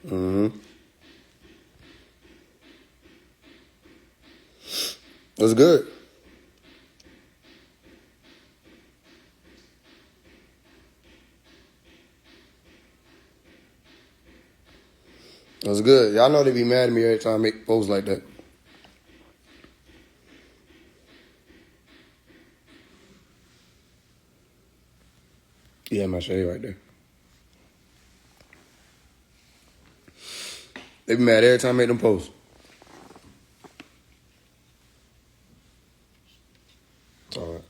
Mm-hmm. That's good. That's good. Y'all know they be mad at me every time I make posts like that. Yeah, my shade right there. They be mad every time I make them posts. It's all right.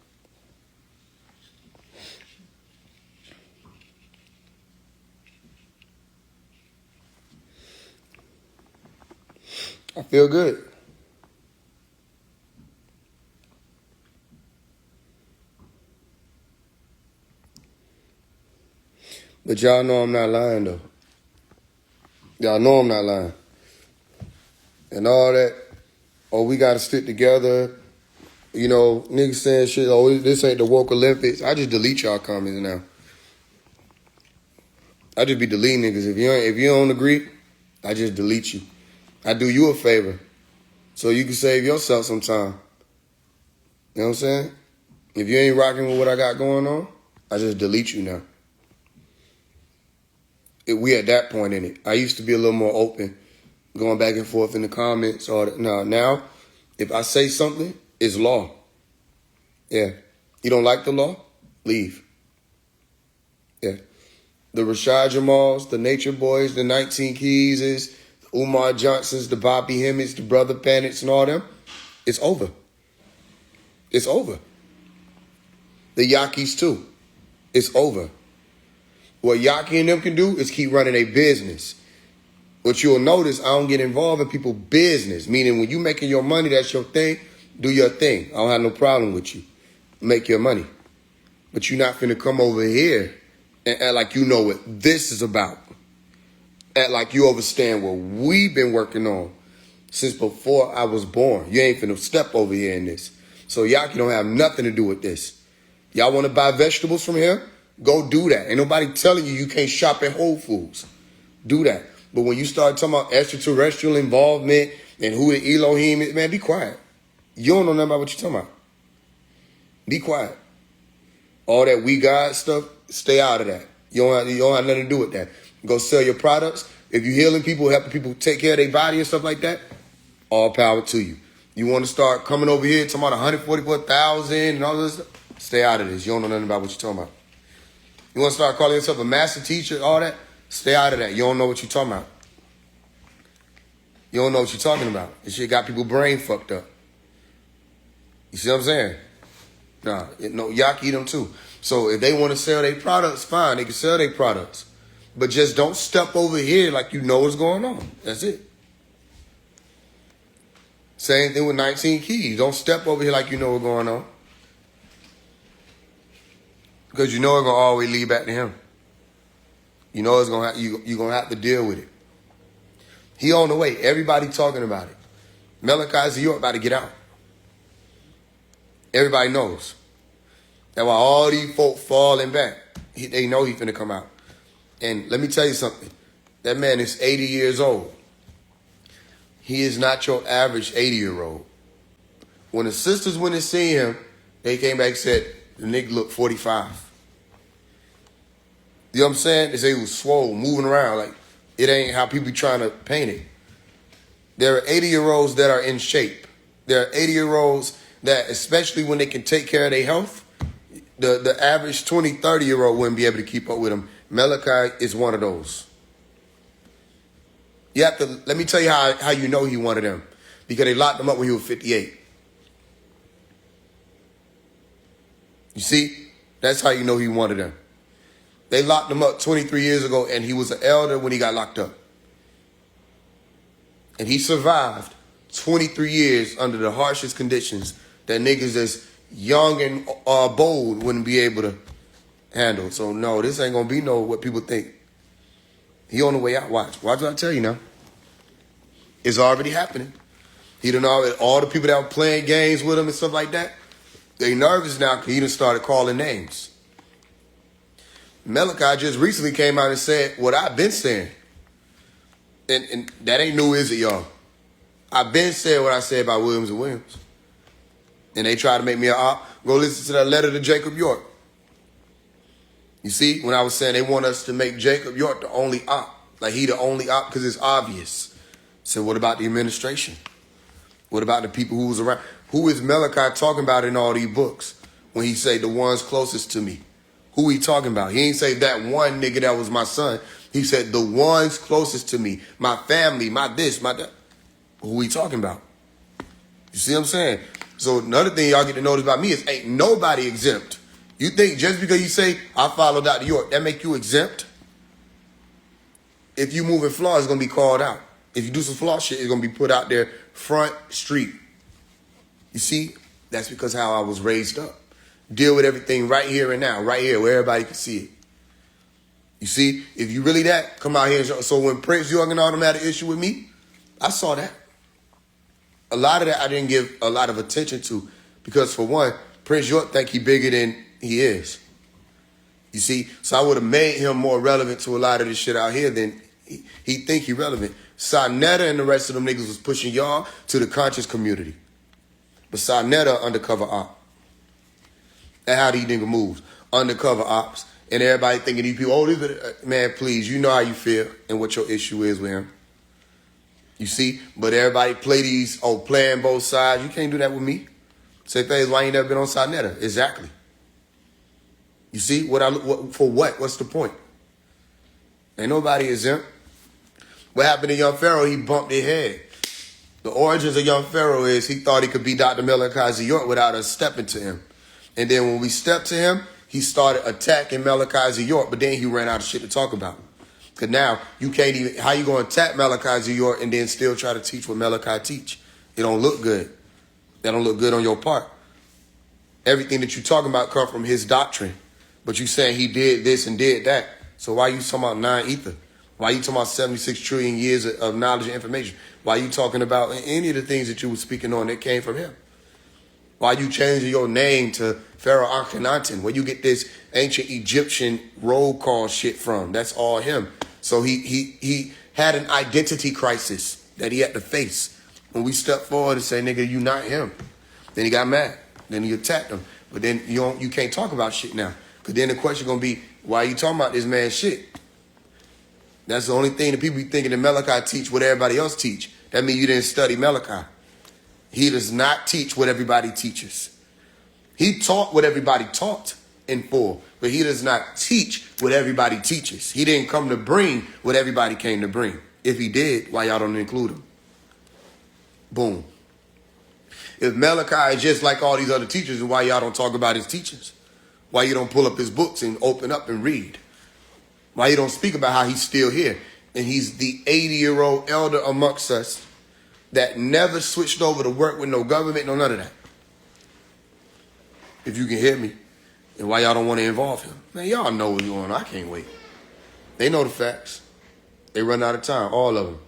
I feel good. But y'all know I'm not lying, though. Y'all know I'm not lying. And all that, oh, we got to stick together. You know, niggas saying shit, oh, this ain't the woke Olympics. I just delete y'all comments now. I just be deleting niggas. If you don't agree, I just delete you. I do you a favor so you can save yourself some time. You know what I'm saying? If you ain't rocking with what I got going on, I just delete you now. We at that point in it. I used to be a little more open, going back and forth in the comments. Now, if I say something, it's law. Yeah. You don't like the law? Leave. Yeah. The Rashad Jamals, the Nature Boys, the 19 Keyses, the Umar Johnsons, the Bobby Hemmets, the Brother Panics, and all them, it's over. It's over. The Yakis, too. It's over. What Yaki and them can do is keep running a business. What you'll notice, I don't get involved in people's business. Meaning when you making your money, that's your thing. Do your thing. I don't have no problem with you. Make your money. But you're not finna come over here and act like you know what this is about. Act like you understand what we've been working on since before I was born. You ain't finna step over here in this. So Yaki don't have nothing to do with this. Y'all want to buy vegetables from here? Go do that. Ain't nobody telling you can't shop at Whole Foods. Do that. But when you start talking about extraterrestrial involvement and who the Elohim is, man, be quiet. You don't know nothing about what you're talking about. Be quiet. All that we got stuff, stay out of that. You don't have nothing to do with that. Go sell your products. If you're healing people, helping people take care of their body and stuff like that, all power to you. You want to start coming over here talking about 144,000 and all this stuff, stay out of this. You don't know nothing about what you're talking about. You want to start calling yourself a master teacher, all that? Stay out of that. You don't know what you're talking about. You don't know what you're talking about. This shit got people brain fucked up. You see what I'm saying? Nah, no, Yaki them too. So if they want to sell their products, fine, they can sell their products. But just don't step over here like you know what's going on. That's it. Same thing with 19 Keys. Don't step over here like you know what's going on. Because you know it's going to always lead back to him. You know it's gonna you're going to have to deal with it. He on the way. Everybody talking about it. Malachi, you're about to get out. Everybody knows. That's why all these folk falling back. They know he's finna come out. And let me tell you something. That man is 80 years old. He is not your average 80-year-old. When the sisters went to see him, they came back and said, the nigga looked 45. You know what I'm saying? They say he was swole, moving around. Like, it ain't how people be trying to paint it. There are 80-year-olds that are in shape. There are 80-year-olds that, especially when they can take care of their health, the average 20, 30-year-old wouldn't be able to keep up with them. Malachi is one of those. You have to, let me tell you how you know he one of them. Because they locked him up when he was 58. You see? That's how you know he one of them. They locked him up 23 years ago, and he was an elder when he got locked up. And he survived 23 years under the harshest conditions that niggas that's young and bold wouldn't be able to handle. So, no, this ain't going to be no what people think. He on the way out. Watch what I tell you now. It's already happening. He done all the people that were playing games with him and stuff like that, they nervous now because he done started calling names. Malachi just recently came out and said what I've been saying. And that ain't new, is it, y'all? I've been saying what I said about Williams and Williams. And they try to make me an op. Go listen to that letter to Jacob York. You see, when I was saying they want us to make Jacob York the only op. Like he the only op because it's obvious. So what about the administration? What about the people who was around? Who is Malachi talking about in all these books when he say the ones closest to me? Who he talking about? He ain't say that one nigga that was my son. He said the ones closest to me. My family, my this, my that. Who he talking about? You see what I'm saying? So another thing y'all get to notice about me is ain't nobody exempt. You think just because you say, I follow Dr. York, that make you exempt? If you move in flaw, it's going to be called out. If you do some flaw shit, it's going to be put out there front street. You see? That's because how I was raised up. Deal with everything right here and now, right here, where everybody can see it. You see? If you really that, come out here and show. So when Prince York and all them had an issue with me, I saw that. A lot of that I didn't give a lot of attention to because, for one, Prince York think he bigger than he is. You see? So I would have made him more relevant to a lot of this shit out here than he think he relevant. Sarnetta and the rest of them niggas was pushing y'all to the conscious community. But Sarnetta undercover op. That's how these niggas moves. Undercover ops. And everybody thinking these people, man, please, you know how you feel and what your issue is with him. You see? But everybody play these, playing both sides. You can't do that with me. Say, Faise, why you ain't never been on Sarnetta? Exactly. You see? For what? What's the point? Ain't nobody exempt. What happened to Young Pharaoh? He bumped his head. The origins of Young Pharaoh is he thought he could be Dr. Malachi York without us stepping to him. And then when we stepped to him, he started attacking Malachi York, but then he ran out of shit to talk about. Because now you can't even, how you going to attack Malachi York and then still try to teach what Malachi teach? It don't look good. That don't look good on your part. Everything that you talking about come from his doctrine. But you saying he did this and did that. So why you talking about 9 ether? Why you talking about 76 trillion years of knowledge and information? Why you talking about any of the things that you were speaking on that came from him? Why you changing your name to Pharaoh Akhenaten? Where you get this ancient Egyptian roll call shit from? That's all him. So he had an identity crisis that he had to face. When we stepped forward and say, nigga, you not him. Then he got mad. Then he attacked him. But then you can't talk about shit now. Because then the question going to be, why you talking about this man's shit? That's the only thing that people be thinking that Malachi teach what everybody else teach. That means you didn't study Malachi. He does not teach what everybody teaches. He taught what everybody taught in full, but he does not teach what everybody teaches. He didn't come to bring what everybody came to bring. If he did, why y'all don't include him? Boom. If Malachi is just like all these other teachers, then why y'all don't talk about his teachings? Why you don't pull up his books and open up and read? Why you don't speak about how he's still here? And he's the 80-year-old elder amongst us that never switched over to work with no government, no none of that. If you can hear me. And why y'all don't want to involve him? Man, y'all know what's going on. I can't wait. They know the facts. They run out of time, all of them.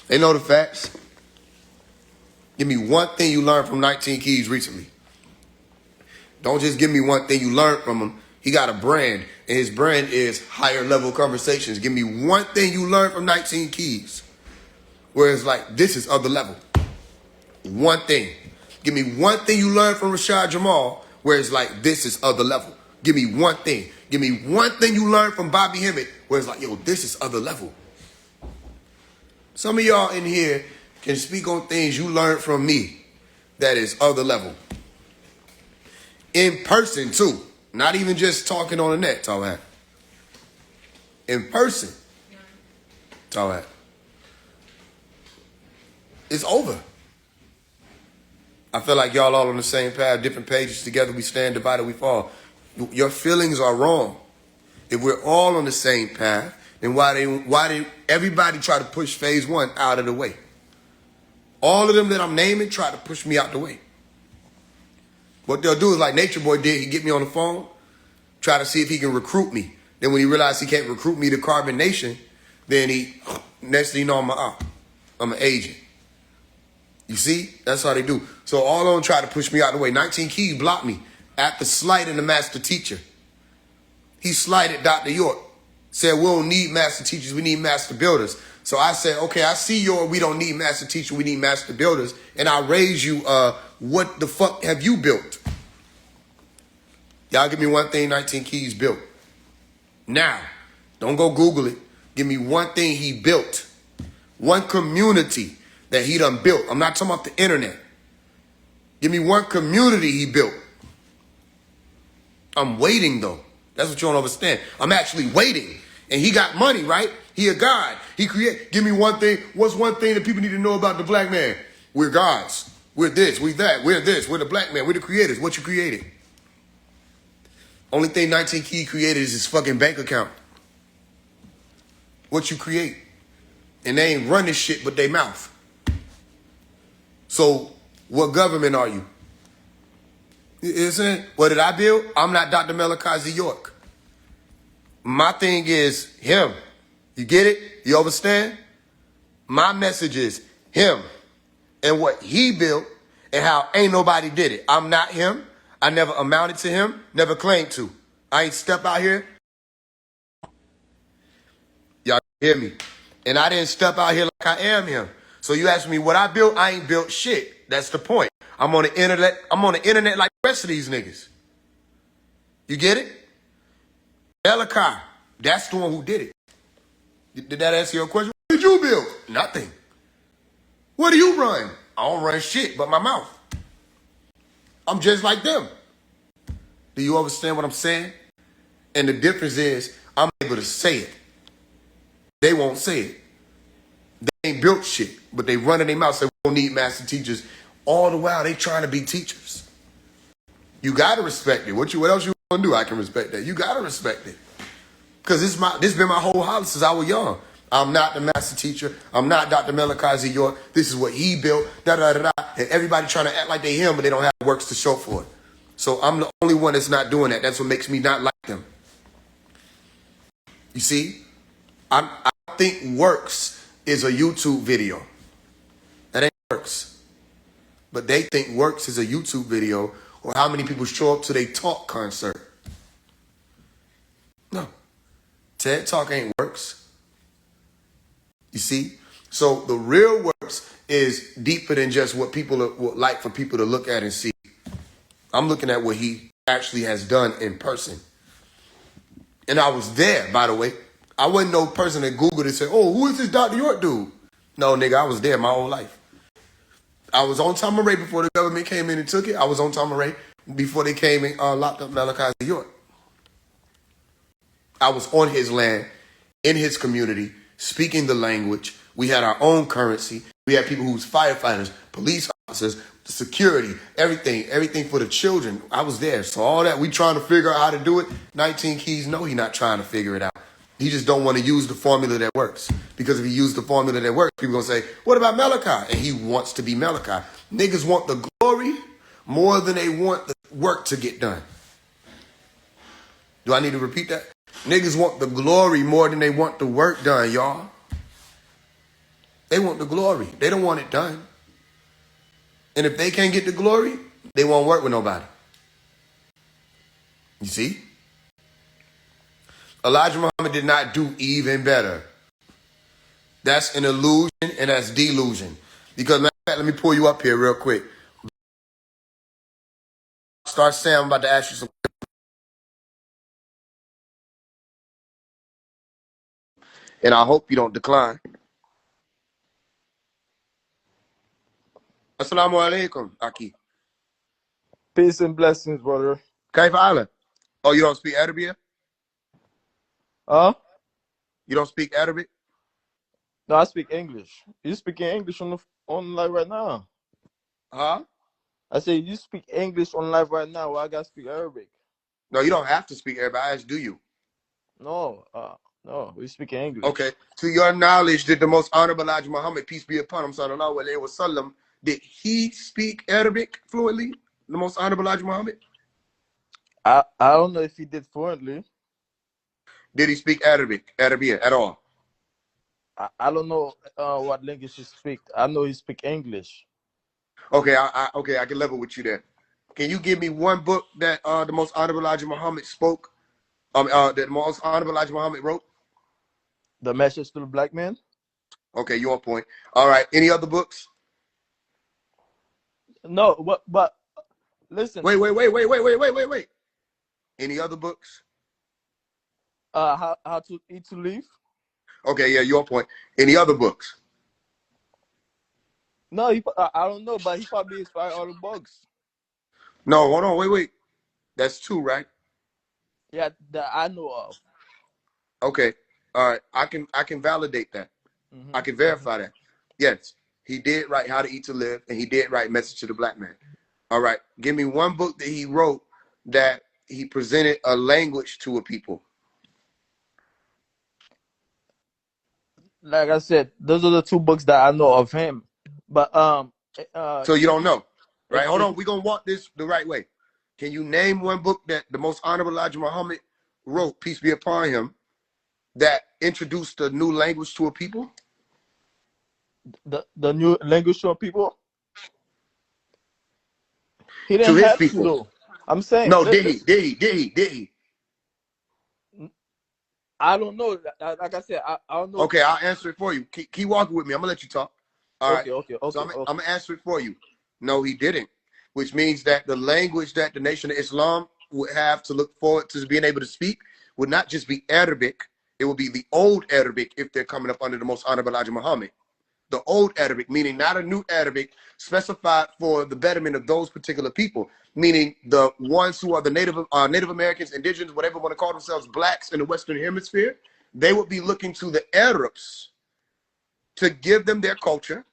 They know the facts. Give me one thing you learned from 19 Keys recently. Don't just give me one thing you learned from him. He got a brand, and his brand is higher level conversations. Give me one thing you learned from 19 Keys, where it's like, this is other level. One thing. Give me one thing you learned from Rashad Jamal, where it's like, this is other level. Give me one thing. Give me one thing you learned from Bobby Hemmett, where it's like, yo, this is other level. Some of y'all in here can speak on things you learned from me that is other level. In person, too. Not even just talking on the net, talk that. In person. Talk that. It's over. I feel like y'all all on the same path, different pages. Together we stand, divided we fall. Your feelings are wrong. If we're all on the same path, then why did everybody try to push Faise One out of the way? All of them that I'm naming try to push me out the way. What they'll do is like Nature Boy did. He get me on the phone, try to see if he can recruit me. Then when he realized he can't recruit me to Carbon Nation, then next thing you know, I'm an agent. You see? That's how they do. So all of them try to push me out the way. 19 Keys blocked me after slighting the master teacher. He slighted Dr. York. said we don't need master teachers, we need master builders. So I said, okay, I see your we don't need master teachers, we need master builders. And I raise you, what the fuck have you built? Y'all give me one thing 19 Keys built. Now, don't go Google it. Give me one thing he built. One community that he done built. I'm not talking about the internet. Give me one community he built. I'm waiting though. That's what you don't understand. I'm actually waiting. And he got money, right? He a God. He create. Give me one thing. What's one thing that people need to know about the black man? We're gods. We're this. We're that. We're this. We're the black man. We're the creators. What you created? Only thing 19 Key created is his fucking bank account. What you create. And they ain't running shit but they mouth. So what government are you? Isn't it? What did I build? I'm not Dr. Malachi York. My thing is him. You get it? You understand? My message is him and what he built and how ain't nobody did it. I'm not him. I never amounted to him, never claimed to. I ain't step out here. Y'all hear me? And I didn't step out here like I am him. So you ask me what I built, I ain't built shit. That's the point. I'm on the internet. I'm on the internet like the rest of these niggas. You get it? Malachi, that's the one who did it. Did that answer your question? What did you build? Nothing. What do you run? I don't run shit but my mouth. I'm just like them. Do you understand what I'm saying? And the difference is I'm able to say it. They won't say it. They ain't built shit, but they run in their mouth, say we don't need master teachers. All the while they trying to be teachers. You gotta respect it. What else you gonna do? I can respect that. You gotta respect it. Cause this been my whole house since I was young. I'm not the master teacher. I'm not Dr. Malachi York. This is what he built. Da da da da. And everybody trying to act like they him, but they don't have works to show for it. So I'm the only one that's not doing that. That's what makes me not like them. You see, I think works is a YouTube video. That ain't works. But they think works is a YouTube video or how many people show up to their talk concert. No. TED Talk ain't works. You see? So the real works is deeper than just what people would like for people to look at and see. I'm looking at what he actually has done in person. And I was there, by the way. I wasn't no person that Googled and said, oh, who is this Dr. York dude? No, nigga, I was there my whole life. I was on Tom Ray before the government came in and took it. I was on Tom Ray before they came and locked up Malachi York. I was on his land, in his community, speaking the language. We had our own currency. We had people who was firefighters, police officers, security, everything for the children. I was there. So all that, we trying to figure out how to do it. 19 Keys, no, he not trying to figure it out. He just don't want to use the formula that works. Because if he used the formula that works, people going to say, what about Malachi? And he wants to be Malachi. Niggas want the glory more than they want the work to get done. Do I need to repeat that? Niggas want the glory more than they want the work done, y'all. They want the glory. They don't want it done. And if they can't get the glory, they won't work with nobody. You see? Elijah Muhammad did not do even better. That's an illusion and that's delusion. Because, matter of fact, let me pull you up here real quick. Start saying, I'm about to ask you some. And I hope you don't decline. Assalamu alaikum, Aki. Peace and blessings, brother. Kaifa Ala. Oh, you don't speak Arabic? Huh? You don't speak Arabic? No, I speak English. You speaking English on live right now? Huh? I say you speak English on live right now. Why I gotta speak Arabic? No, you don't have to speak Arabic. I asked, do you? No, we speak English. Okay. To your knowledge, did the most honorable Elijah Muhammad, peace be upon him, sallallahu alayhi wa sallam, did he speak Arabic fluently? The most honorable Elijah Muhammad? I don't know if he did fluently. Did he speak Arabic at all? I don't know what language he speak. I know he speak English. Okay, I can level with you there. Can you give me one book that the most honorable Elijah Muhammad spoke? That the most honorable Elijah Muhammad wrote? The message to the black man. Okay, you on point. All right. Any other books? No, but listen. Wait. Any other books? How to eat to live. Okay, yeah, you on point. Any other books? No, I don't know, but he probably inspired all the bugs. No, hold on. Wait. That's two, right? Yeah, that I know of. Okay. All right. I can validate that. I Hmm. can verify that. Yes, he did write How to Eat to Live, and he did write Message to the Black Man. All right. Give me one book that he wrote that he presented a language to a people. Like I said, those are the two books that I know of him. But So you don't know, right? Hold if on. We're going to walk this the right way. Can you name one book that the most honorable Elijah Muhammad wrote, peace be upon him, that introduced a new language to a people? the new language show people, he To didn't his have to people. though. I'm saying, No, did he? listen, Did he? I don't know. Like I said, I don't know. Okay, I'll answer it for you. Keep walking with me. I'm going to let you talk. All right. So I'm Okay. going to answer it for you. No, he didn't, which means that the language that the Nation of Islam would have to look forward to being able to speak would not just be Arabic, it would be the old Arabic if they're coming up under the most honorable Elijah Muhammad. The old Arabic, meaning not a new Arabic specified for the betterment of those particular people, meaning the ones who are the Native Americans, indigenous, whatever want to call themselves, blacks in the Western Hemisphere. They would be looking to the Arabs to give them their culture,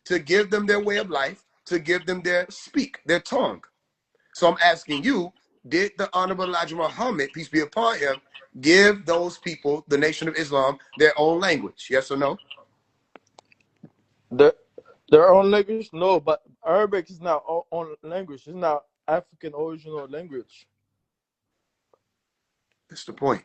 to give them their way of life, to give them their tongue. So I'm asking you, did the Honorable Elijah Muhammad, peace be upon him, give those people, the Nation of Islam, their own language? Yes or no? The their own language, no, but Arabic is not own language. It's not African original language, That's the point.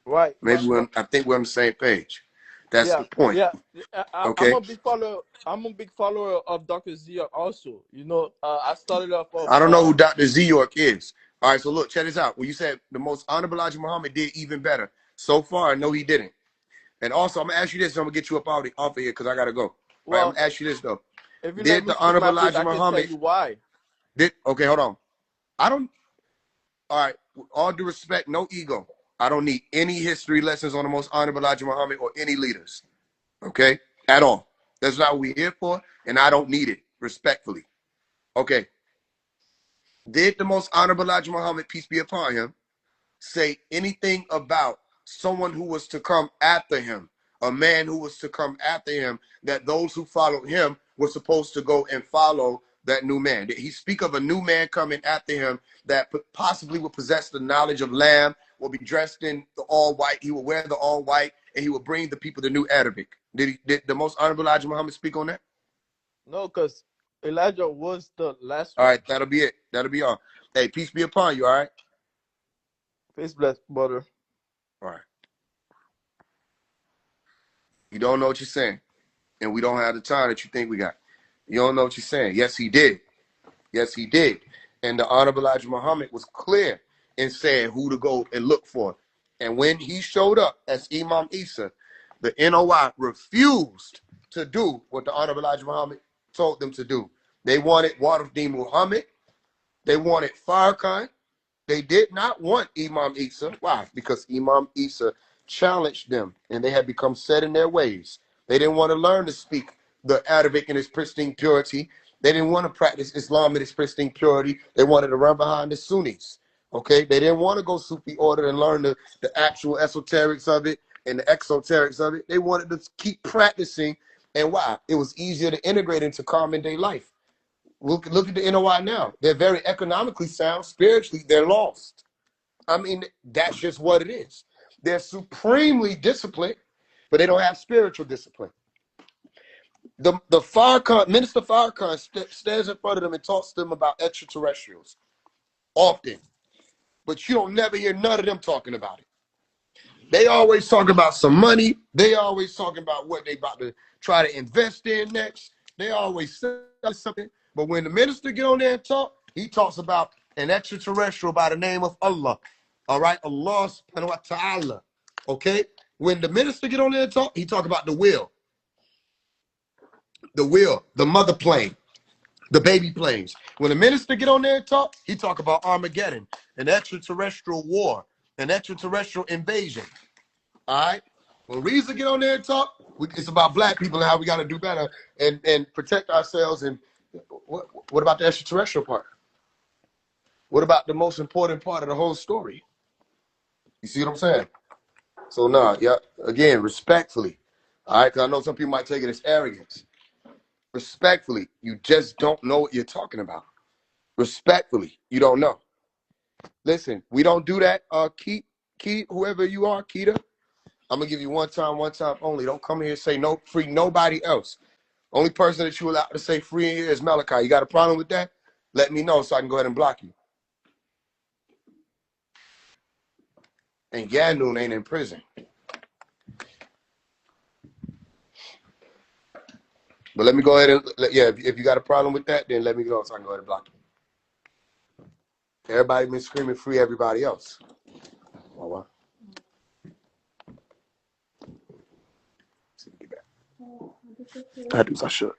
right? I think we're on the same page. That's Yeah, the point. yeah. I'm Okay. a big follower. I'm a big follower of Dr. Zia also. You know, I started off of I don't know who Dr. Z York is. All right, so look, check this out. When you said the most honorable Elijah Muhammad did even better. So far, no, he didn't. And also, I'm gonna ask you this. I'm gonna get you off of here because I gotta go. All right, I'm well, gonna ask you this though. if you let Did me the speak honorable my piece, Elijah I can tell Muhammad you why. did? Okay, hold on. I don't. All right, with all due respect, no ego. I don't need any history lessons on the most honorable Elijah Muhammad or any leaders. Okay, at all. That's not what we're here for, and I don't need it. Respectfully. Okay. Did the most honorable Elijah Muhammad, peace be upon him, say anything about someone who was to come after him, a man who was to come after him, that those who followed him were supposed to go and follow that new man? Did he speak of a new man coming after him that possibly would possess the knowledge of lamb, will be dressed in the all white, he will wear the all white, and he will bring the people the new Arabic? Did the most honorable Elijah Muhammad speak on that? No, because Elijah was the last All one. right, that'll be it. That'll be all. Hey, peace be upon you, all right? Peace bless, brother. All right. You don't know what you're saying. And we don't have the time that you think we got. You don't know what you're saying. Yes, he did. Yes, he did. And the Honorable Elijah Muhammad was clear in saying who to go and look for. And when he showed up as Imam Isa, the NOI refused to do what the Honorable Elijah Muhammad told them to do. They wanted Waruddin Muhammad. They wanted Farrakhan. They did not want Imam Isa. Why? Because Imam Isa challenged them and they had become set in their ways. They didn't want to learn to speak the Arabic in its pristine purity. They didn't want to practice Islam in its pristine purity. They wanted to run behind the Sunnis. Okay? They didn't want to go Sufi order and learn the actual esoterics of it and the exoterics of it. They wanted to keep practicing. And why? It was easier to integrate into common day life. Look at the NOI now. They're very economically sound. Spiritually, they're lost. I mean, that's just what it is. They're supremely disciplined, but they don't have spiritual discipline. The Farrakhan, Minister Farrakhan stands in front of them and talks to them about extraterrestrials often, but you don't never hear none of them talking about it. They always talk about some money. They always talking about what they about to try to invest in next. They always say something. But when the minister get on there and talk, he talks about an extraterrestrial by the name of Allah. All right? Allah subhanahu wa ta'ala. Okay? When the minister get on there and talk, he talk about the will, the mother plane, the baby planes. When the minister get on there and talk, he talk about Armageddon, an extraterrestrial war, an extraterrestrial invasion. All right. When Reza get on there and talk, it's about black people and how we got to do better and protect ourselves. And what about the extraterrestrial part? What about the most important part of the whole story? You see what I'm saying? So yeah. Again, respectfully. All right, because I know some people might take it as arrogance. Respectfully, you just don't know what you're talking about. Respectfully, you don't know. Listen, we don't do that. Keep whoever you are, Keita. I'm gonna give you one time only. Don't come here and say no free nobody else. Only person that you allowed to say free in here is Malachi. You got a problem with that? Let me know so I can go ahead and block you. And Yanoon ain't in prison. But let me go ahead and if you got a problem with that, then let me know so I can go ahead and block you. Everybody been screaming free everybody else. Oh, wow. I do as I should.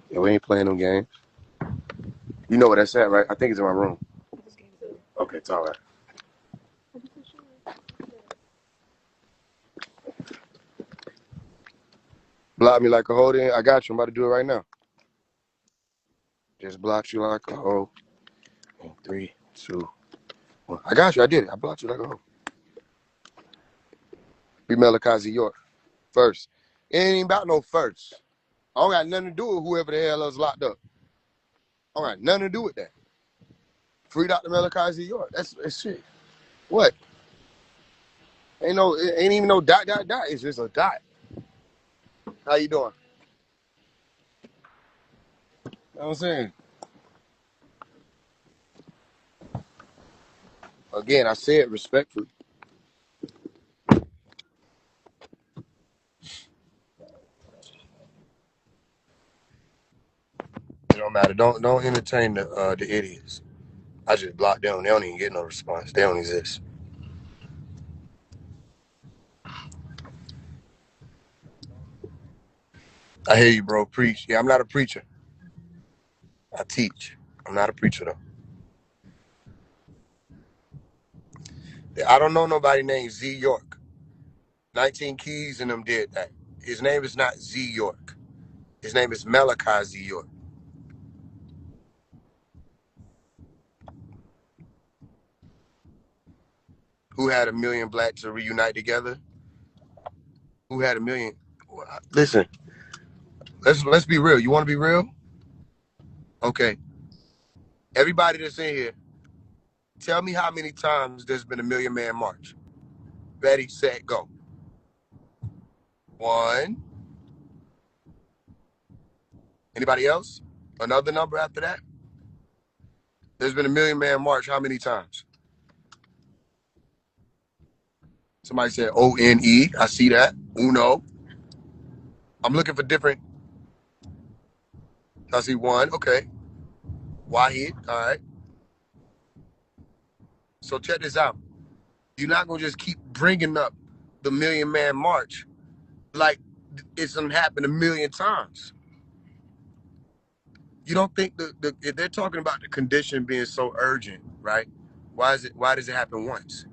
Yeah, we ain't playing them games. You know where that's at, right? I think it's in my room. Okay, it's all right. Block me like a hoe then. I got you. I'm about to do it right now. Just blocked you like a hoe. 3, 2, 1. I got you. I did it. I blocked you like a hoe. Be Melakazi York. First. It ain't even about no first. I don't got nothing to do with whoever the hell is locked up. I don't got nothing to do with that. Free Dr. Melakazi York. That's shit. What? Ain't even no dot. It's just a dot. How you doing? You know what I'm saying? Again, I said respectfully. It don't matter. Don't entertain the idiots. I just blocked them. They don't even get no response. They don't exist. I hear you, bro. Preach. Yeah, I'm not a preacher. I teach. I'm not a preacher though. I don't know nobody named Z York. 19 Keys and them did that. His name is not Z York. His name is Malachi Z York. Who had 1,000,000 blacks to reunite together? Who had 1,000,000? Listen, let's be real. You want to be real? Okay. Everybody that's in here, tell me how many times there's been a 1,000,000 Man march. Ready, set, go. 1. Anybody else? Another number after that? There's been a 1,000,000 Man march how many times? Somebody said ONE. I see that. Uno. I'm looking for different. I see 1. Okay. Wahid. All right. So check this out. You're not going to just keep bringing up the 1,000,000 Man march like it's going to happen 1,000,000 times. You don't think if they're talking about the condition being so urgent, right? Why does it happen once?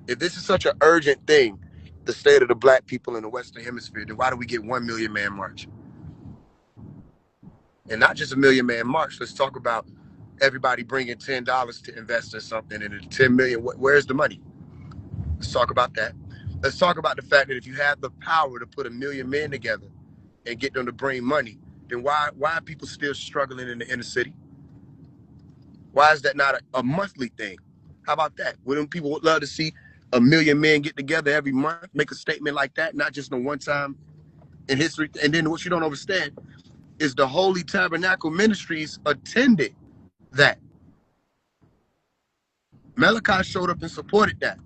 If this is such an urgent thing, the state of the black people in the Western Hemisphere, then why do we get 1,000,000 Man march? And not just a 1,000,000 Man march. Let's talk about everybody bringing $10 to invest in something and it's 10 million. Where's the money? Let's talk about that. Let's talk about the fact that if you have the power to put 1,000,000 men together and get them to bring money, then why are people still struggling in the inner city? Why is that not a monthly thing? How about that? Wouldn't people would love to see 1,000,000 men get together every month, make a statement like that, not just a one time in history? And then what you don't understand is the Holy Tabernacle Ministries attended that. Malachi showed up and supported that.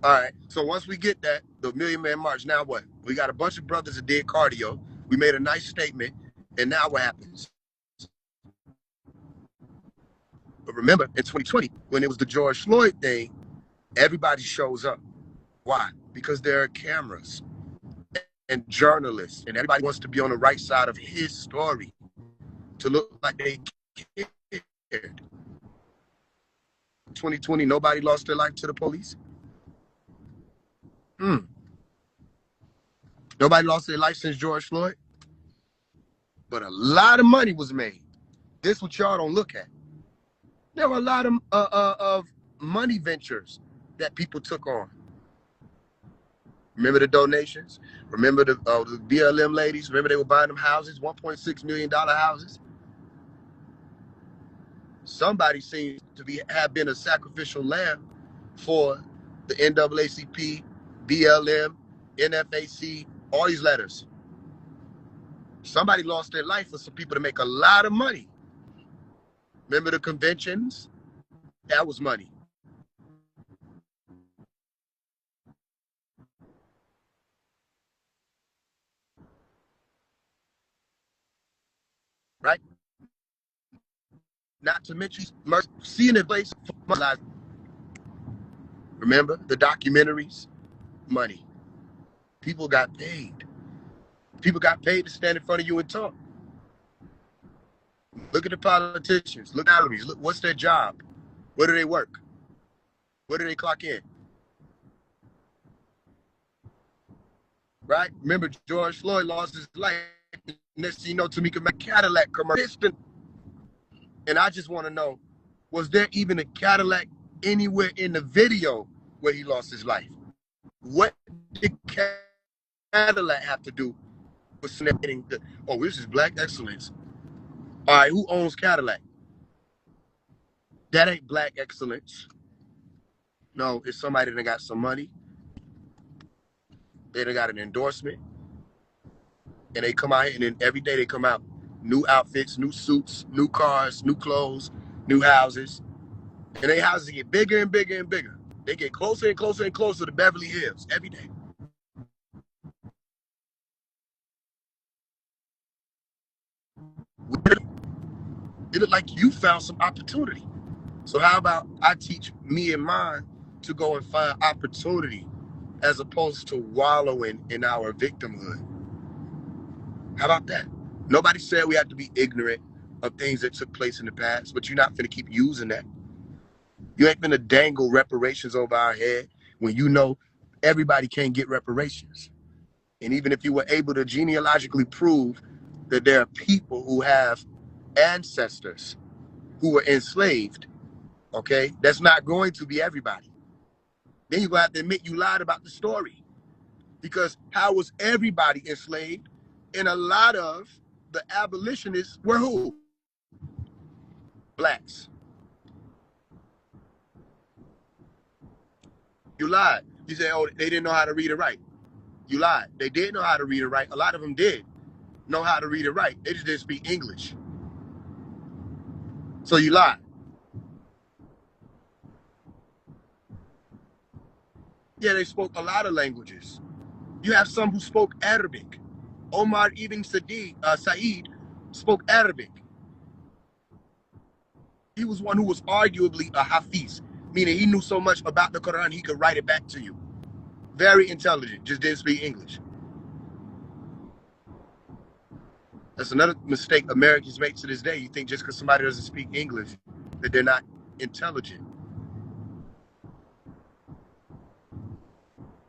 All right. So once we get that, the 1,000,000 Man march, now what? We got a bunch of brothers that did cardio. We made a nice statement. And now what happens? But remember, in 2020, when it was the George Floyd thing, everybody shows up. Why? Because there are cameras and journalists, and everybody wants to be on the right side of his story to look like they cared. 2020, nobody lost their life to the police. Nobody lost their life since George Floyd. But a lot of money was made. This is what y'all don't look at. There were a lot of money ventures that people took on. Remember the donations? Remember the BLM ladies? Remember they were buying them houses, $1.6 million houses? Somebody seems to have been a sacrificial lamb for the NAACP, BLM, NFAC, all these letters. Somebody lost their life for some people to make a lot of money. Remember the conventions? That was money. Right? Not to mention seeing a place for money. Remember the documentaries? Money. People got paid. People got paid to stand in front of you and talk. Look at the politicians. Look at salaries. Look, what's their job? Where do they work? Where do they clock in? Right? Remember, George Floyd lost his life. Next thing you know, Tamika Cadillac commercial. And I just want to know, was there even a Cadillac anywhere in the video where he lost his life? What did Cadillac have to do with snapping? Oh, this is black excellence. All right, who owns Cadillac? That ain't black excellence. No, it's somebody that got some money. They done got an endorsement. And they come out here, and then every day they come out. New outfits, new suits, new cars, new clothes, new houses. And their houses get bigger and bigger and bigger. They get closer and closer and closer to Beverly Hills every day. It looked like you found some opportunity. So how about I teach me and mine to go and find opportunity as opposed to wallowing in our victimhood? How about that? Nobody said we have to be ignorant of things that took place in the past, but you're not finna keep using that. You ain't finna dangle reparations over our head when you know everybody can't get reparations. And even if you were able to genealogically prove that there are people who have ancestors who were enslaved, okay, that's not going to be everybody. Then you're gonna have to admit you lied about the story. Because how was everybody enslaved? And a lot of the abolitionists were who? Blacks. You lied. You say, oh, they didn't know how to read and write. You lied. They did know how to read and write. A lot of them did know how to read and write. They just didn't speak English. So you lied. Yeah, they spoke a lot of languages. You have some who spoke Arabic. Omar ibn Said spoke Arabic. He was one who was arguably a Hafiz, meaning he knew so much about the Quran he could write it back to you. Very intelligent, just didn't speak English. That's another mistake Americans make to this day. You think just because somebody doesn't speak English that they're not intelligent.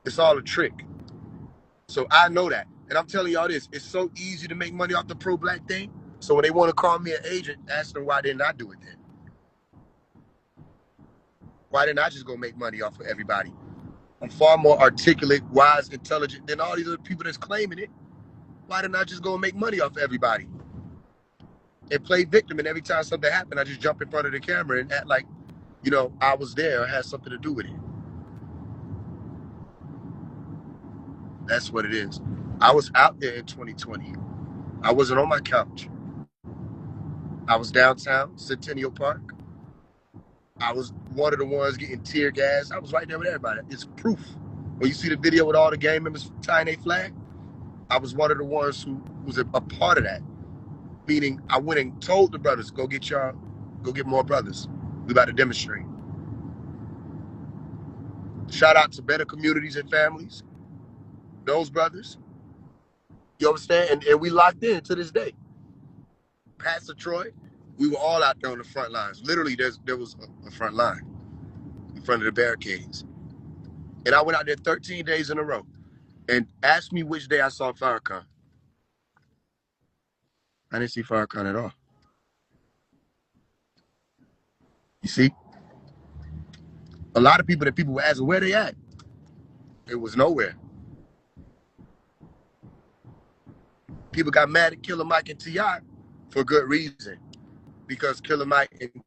It's all a trick. So I know that. And I'm telling y'all this, it's so easy to make money off the pro-black thing. So when they want to call me an agent, ask them why didn't I do it then? Why didn't I just go make money off of everybody? I'm far more articulate, wise, intelligent than all these other people that's claiming it. Why didn't I just go and make money off of everybody? And play victim, and every time something happened, I just jump in front of the camera and act like, you know, I was there or had something to do with it. That's what it is. I was out there in 2020. I wasn't on my couch. I was downtown, Centennial Park. I was one of the ones getting tear gas. I was right there with everybody. It's proof. When you see the video with all the gang members tying their flag, I was one of the ones who was a part of that. Meaning I went and told the brothers, go get more brothers. We about to demonstrate. Shout out to better communities and families, those brothers. You understand? And we locked in to this day. Pastor Troy, we were all out there on the front lines. Literally, there was a front line in front of the barricades. And I went out there 13 days in a row. And ask me which day I saw Farrakhan. I didn't see Farrakhan at all. You see? A lot of people were asking where they at. It was nowhere. People got mad at Killer Mike and T.I. for good reason. Because Killer Mike and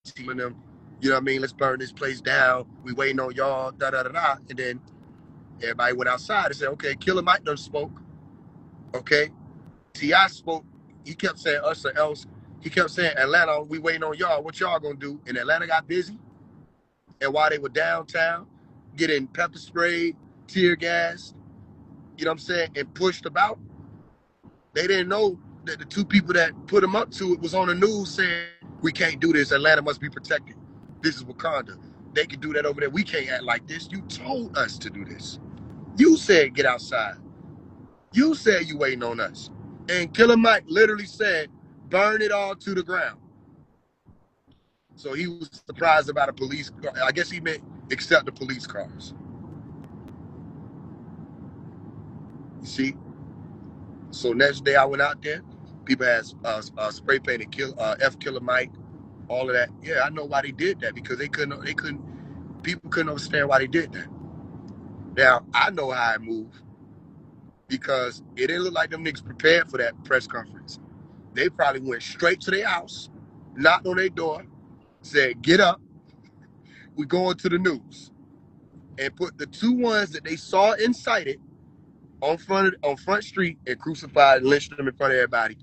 T.I. and them, you know what I mean? Let's burn this place down. We waiting on y'all, da da da da. And then everybody went outside and said, okay, Killer Mike done spoke. Okay. T.I. spoke. He kept saying us or else. He kept saying, Atlanta, we waiting on y'all. What y'all gonna do? And Atlanta got busy. And while they were downtown, getting pepper sprayed, tear gas, you know what I'm saying, and pushed about, they didn't know that the two people that put them up to it was on the news saying, we can't do this. Atlanta must be protected. This is Wakanda. They can do that over there. We can't act like this. You told us to do this. You said get outside. You said you waiting on us. And Killer Mike literally said, burn it all to the ground. So he was surprised about a police car. I guess he meant except the police cars. You see? So next day I went out there. People had spray painted F Killer Mike, all of that. Yeah, I know why they did that, because people couldn't understand why they did that. Now, I know how I move, because it didn't look like them niggas prepared for that press conference. They probably went straight to their house, knocked on their door, said, get up, we going to the news. And put the two ones that they saw incited on Front Street and crucified and lynched them in front of everybody.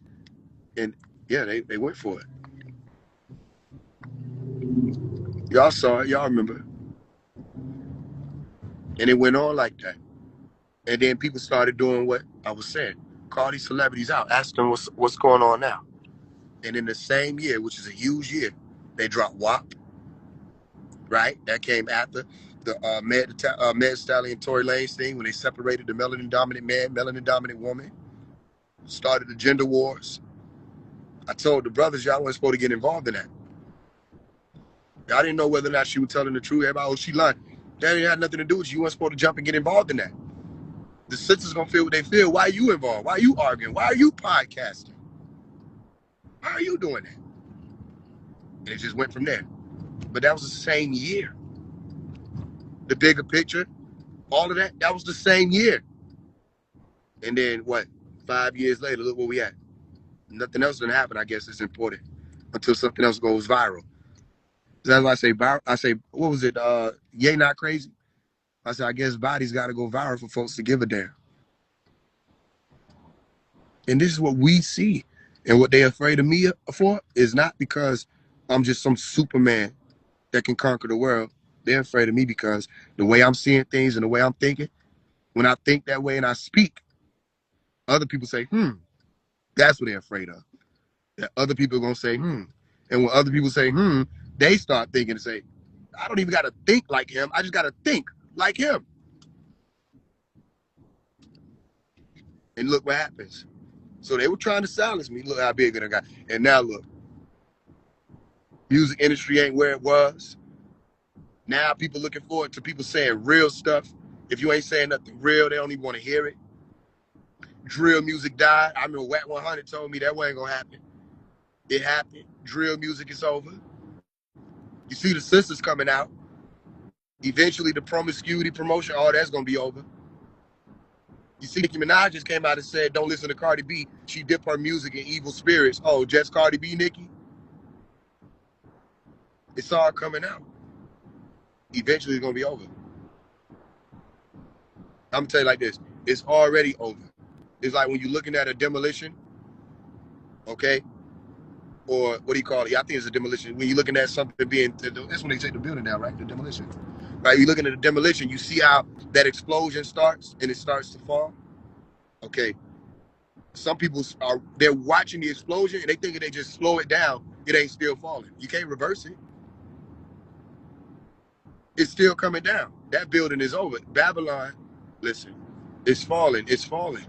And yeah, they went for it. Y'all saw it, y'all remember. And it went on like that. And then people started doing what I was saying. Call these celebrities out, ask them what's going on now. And in the same year, which is a huge year, they dropped WAP, right? That came after the Meg Stallion and Tory Lanez thing, when they separated the melanin dominant man, melanin dominant woman, started the gender wars. I told the brothers, y'all weren't supposed to get involved in that. I didn't know whether or not she was telling the truth. Everybody, oh, she lying. That ain't had nothing to do with you. You weren't supposed to jump and get involved in that. The sisters gonna feel what they feel. Why are you involved? Why are you arguing? Why are you podcasting? Why are you doing that? And it just went from there. But that was the same year. The bigger picture, all of that, that was the same year. And then what? 5 years later, look where we at. Nothing else didn't happen. I guess it's important until something else goes viral. That's why I say viral. I say, what was it? Yay, not crazy. I said, I guess bodies got to go viral for folks to give a damn. And this is what we see. And what they're afraid of me for is not because I'm just some Superman that can conquer the world. They're afraid of me because the way I'm seeing things and the way I'm thinking, when I think that way and I speak, other people say, that's what they're afraid of. That other people are going to say, And when other people say, they start thinking and say, I don't even got to think like him. I just got to think like him. And look what happens. So they were trying to silence me. Look how big I got. And now look. Music industry ain't where it was. Now people looking forward to people saying real stuff. If you ain't saying nothing real, they don't even want to hear it. Drill music died. I remember Whack 100 told me that wasn't going to happen. It happened. Drill music is over. You see the sisters coming out. Eventually the promiscuity promotion, all that's going to be over. You see Nicki Minaj just came out and said, don't listen to Cardi B. She dipped her music in evil spirits. Oh, just Cardi B, Nicki? It's all coming out. Eventually it's going to be over. I'm going to tell you like this. It's already over. It's like when you're looking at a demolition, okay? Or what do you call it? Yeah, I think it's a demolition. When you're looking at something being, that's when they take the building down, right? The demolition. Right? You're looking at the demolition. You see how that explosion starts and it starts to fall? Okay. Some people they're watching the explosion and they think if they just slow it down, it ain't still falling. You can't reverse it. It's still coming down. That building is over. Babylon, listen, it's falling. It's falling.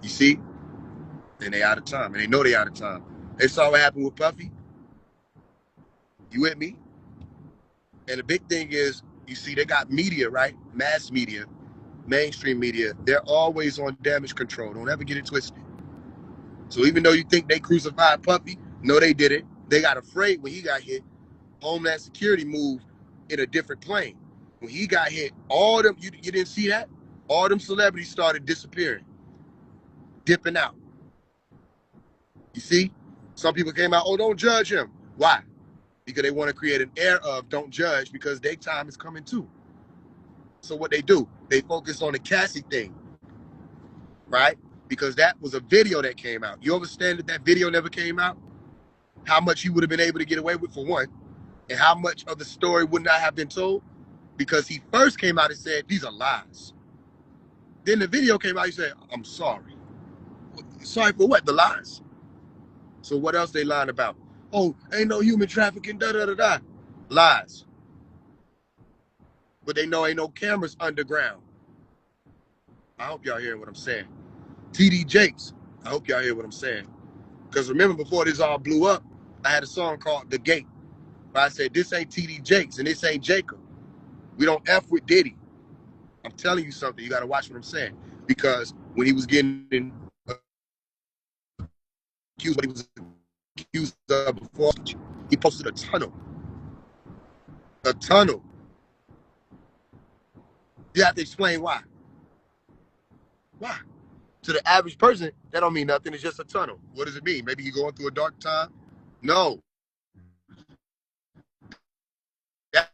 You see? And they out of time. And they know they out of time. They saw what happened with Puffy. You with me? And the big thing is, you see, they got media, right? Mass media, mainstream media. They're always on damage control. Don't ever get it twisted. So even though you think they crucified Puffy, no, they didn't. They got afraid when he got hit. Homeland Security moved in a different plane. When he got hit, all them, you didn't see that? All them celebrities started disappearing, dipping out. You see? Some people came out, oh, don't judge him. Why? Because they want to create an air of don't judge because their time is coming too. So what they do, they focus on the Cassie thing, right? Because that was a video that came out. You understand that that video never came out? How much he would have been able to get away with, for one, and how much of the story would not have been told? Because he first came out and said, these are lies. Then the video came out, he said, I'm sorry. Sorry for what? The lies. So what else they lying about? Oh, ain't no human trafficking, da-da-da-da. Lies. But they know ain't no cameras underground. I hope y'all hearing what I'm saying. TD Jakes, I hope y'all hear what I'm saying. Because remember, before this all blew up, I had a song called The Gate. Where I said, this ain't TD Jakes and this ain't Jacob. We don't F with Diddy. I'm telling you something. You got to watch what I'm saying. Because when he was getting accused, what he was accused of before, he posted a tunnel. A tunnel. You have to explain why. Why? To the average person, that don't mean nothing. It's just a tunnel. What does it mean? Maybe he's going through a dark time? No. That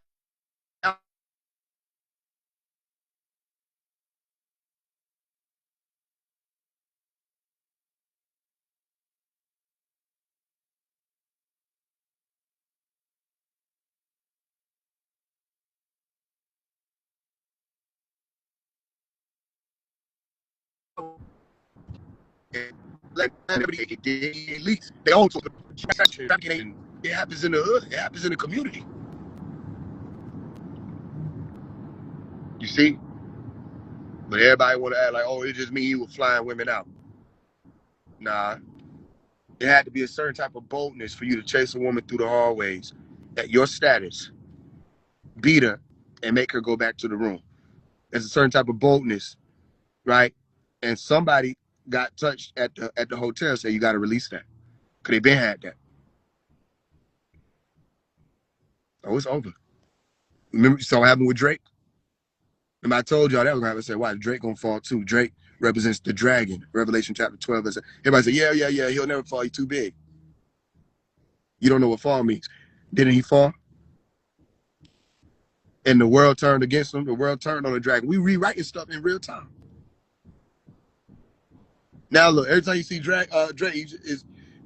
like leaks. They all talk trafficking. It happens in the hood. It happens in the community. You see? But everybody want to act like, oh, it's just me. You were flying women out. Nah. It had to be a certain type of boldness for you to chase a woman through the hallways at your status, beat her, and make her go back to the room. There's a certain type of boldness, right? And somebody got touched at the hotel, say you got to release that. Cause they been had that. Oh, it's over. Remember, you saw what happened with Drake? Remember, I told y'all that was gonna happen. I said, why Drake gonna fall too? Drake represents the dragon. Revelation chapter 12. Everybody said, yeah. He'll never fall. He's too big. You don't know what fall means. Didn't he fall? And the world turned against him. The world turned on the dragon. We rewriting stuff in real time. Now look, every time you see Drake,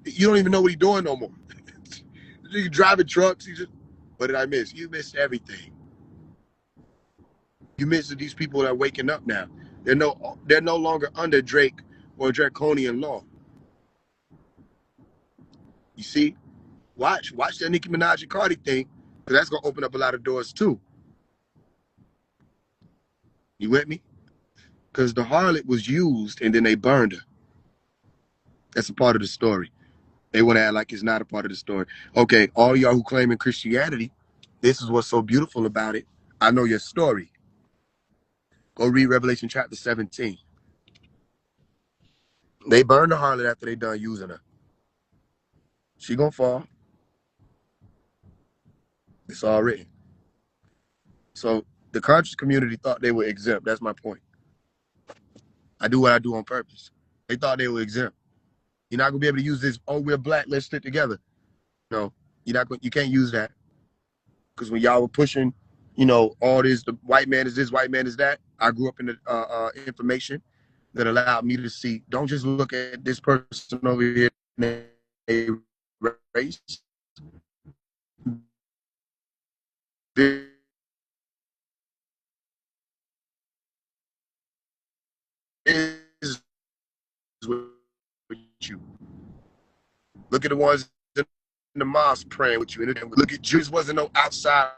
you don't even know what he's doing no more. He's driving trucks. What did I miss? You missed everything. You missed that these people are waking up now. They're no longer under Drake or draconian law. You see, watch that Nicki Minaj and Cardi thing, because that's gonna open up a lot of doors too. You with me? Because the harlot was used and then they burned her. That's a part of the story. They want to act like it's not a part of the story. Okay, all y'all who claim in Christianity, this is what's so beautiful about it. I know your story. Go read Revelation chapter 17. They burned the harlot after they done using her. She gonna fall. It's all written. So the conscious community thought they were exempt. That's my point. I do what I do on purpose. They thought they were exempt. You're not gonna be able to use this. Oh, we're black. Let's stick together. No, you're not. You can't use that because when y'all were pushing, all this, the white man is this, white man is that. I grew up in the information that allowed me to see. Don't just look at this person over here in a race. This is with you. Look at the ones in the mosque praying with you. And look at Jesus wasn't no outside.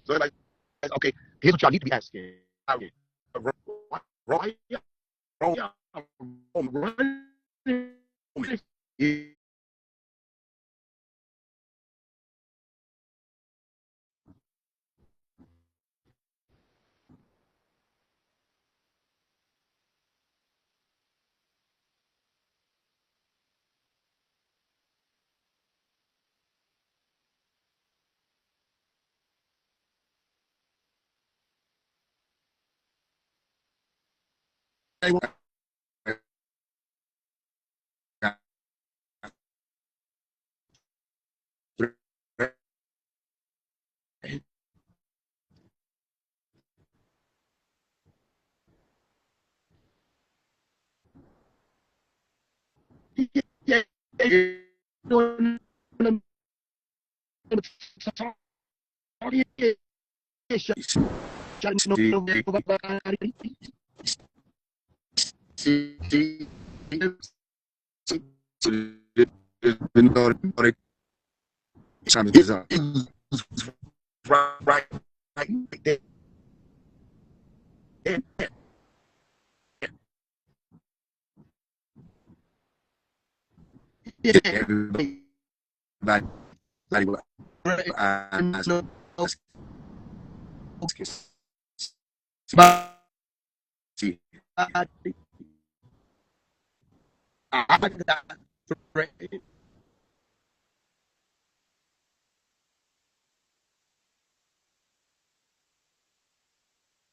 So like, okay, here's what y'all need to be asking. Right there. Everybody, see,